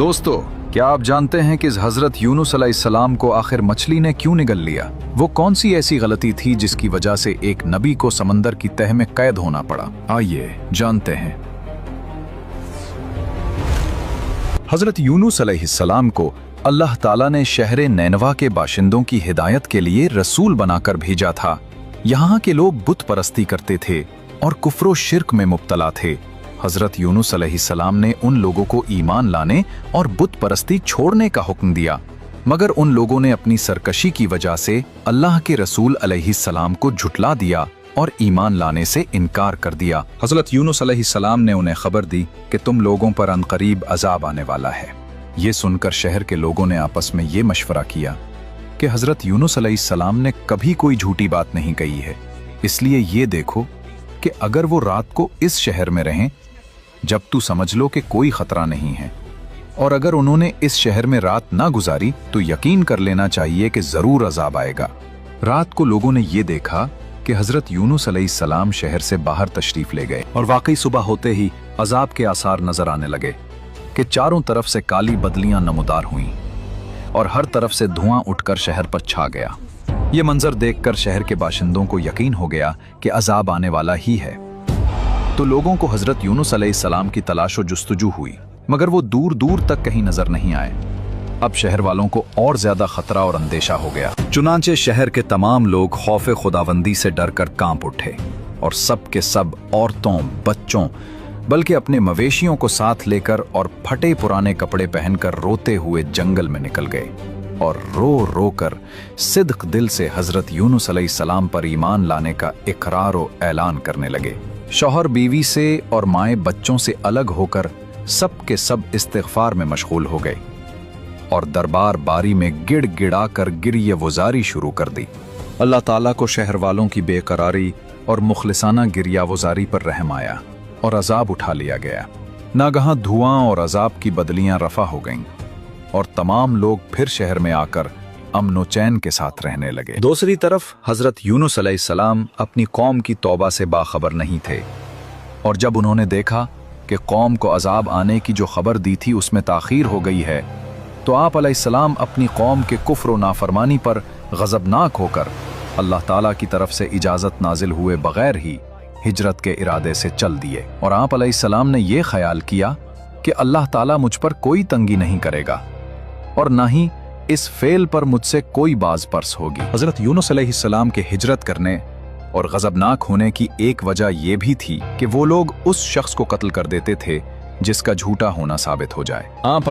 दोस्तों, क्या आप जानते हैं कि हजरत यूनुस अलैहिस्सलाम को आखिर मछली ने क्यों निगल लिया? वो कौन सी ऐसी गलती थी जिसकी वजह से एक नबी को समंदर की तह में कैद होना पड़ा? आइए जानते हैं। हजरत यूनुस अलैहिस्सलाम को अल्लाह ताला ने शहर नैनवा के बाशिंदों की हिदायत के लिए रसूल बनाकर भेजा था। यहाँ के लोग बुत परस्ती करते थे और कुफ्र शिर्क में मुब्तला थे। हजरत यूनुस अलैहिस्सलाम ने उन लोगों को ईमान लाने और बुत परस्ती छोड़ने का हुक्म दिया, मगर उन लोगों ने अपनी सरकशी की वजह से अल्लाह के रसूल अलैहिस्सलाम को झुटला दिया और ईमान लाने से इनकार कर दिया। हजरत यूनुस अलैहिस्सलाम ने उन्हें खबर दी कि तुम लोगों पर अनकरीब अजाब आने वाला है। ये सुनकर शहर के लोगों ने आपस में ये मशवरा किया कि हजरत यूनुस अलैहिस्सलाम ने कभी कोई झूठी बात नहीं कही है, इसलिए ये देखो कि अगर वो रात को इस शहर में रहें जब तू समझ लो कि कोई खतरा नहीं है, और अगर उन्होंने इस शहर में रात ना गुजारी तो यकीन कर लेना चाहिए कि जरूर अजाब आएगा। रात को लोगों ने ये देखा कि हजरत यूनुस अलैहिस्सलाम शहर से बाहर तशरीफ ले गए और वाकई सुबह होते ही अजाब के आसार नजर आने लगे कि चारों तरफ से काली बदलियां नमूदार हुईं और हर तरफ से धुआं उठकर शहर पर छा गया। ये मंजर देखकर शहर के बाशिंदों को यकीन हो गया कि अजाब आने वाला ही है। तो लोगों को हजरत यूनुस अलैहिस्सलाम की तलाश व जुस्तजू हुई, मगर वो दूर दूर तक कहीं नजर नहीं आए। अब शहर वालों को और ज्यादा खतरा और अंदेशा हो गया। चुनांचे शहर के तमाम लोग खौफे खुदाबंदी से डरकर कांप उठे और सब के सब औरतों, बच्चों, बल्कि अपने मवेशियों को साथ लेकर और फटे पुराने कपड़े पहनकर रोते हुए जंगल में निकल गए और रो रो कर सिद्क दिल से हजरत यूनुस अलैहिस्सलाम पर ईमान लाने का इकरार व ऐलान करने लगे। शौहर बीवी से और माए बच्चों से अलग होकर सब के सब इस्तिग़फ़ार में मशगूल हो गए और दरबार बारी में गिड़ गिड़ा कर गिरिये वज़ारी शुरू कर दी। अल्लाह ताला को शहर वालों की बेकरारी और मुखलिसाना गिरिया वज़ारी पर रहम आया और अजाब उठा लिया गया। नागहां धुआं और अजाब की बदलियां रफा हो गईं और तमाम लोग फिर शहर में आकर अमन चैन के साथ रहने लगे। दूसरी तरफ हजरत यूनुस अलैहिस्सलाम अपनी कौम की तौबा से बाखबर नहीं थे, और जब उन्होंने देखा कि कौम को अजाब आने की जो खबर दी थी उसमें ताखीर हो गई है, तो आप अलैहिस्सलाम अपनी कौम के कुफ्र व नाफरमानी पर गज़बनाक होकर अल्लाह ताला की तरफ से इजाज़त नाजिल हुए बगैर ही हिजरत के इरादे से चल दिए। और आप अलैहिस्सलाम ने यह ख्याल किया कि अल्लाह ताला मुझ पर कोई तंगी नहीं करेगा और ना ही इस फेल पर मुझसे कोई बाज पर्स होगी। हजरत यूनुस अलैहिस्सलाम के हिजरत करने और गजबनाक होने की एक वजह यह भी थी कि वो लोग उस शख्स को कत्ल कर देते थे जिसका झूठा होना साबित हो जाए। आप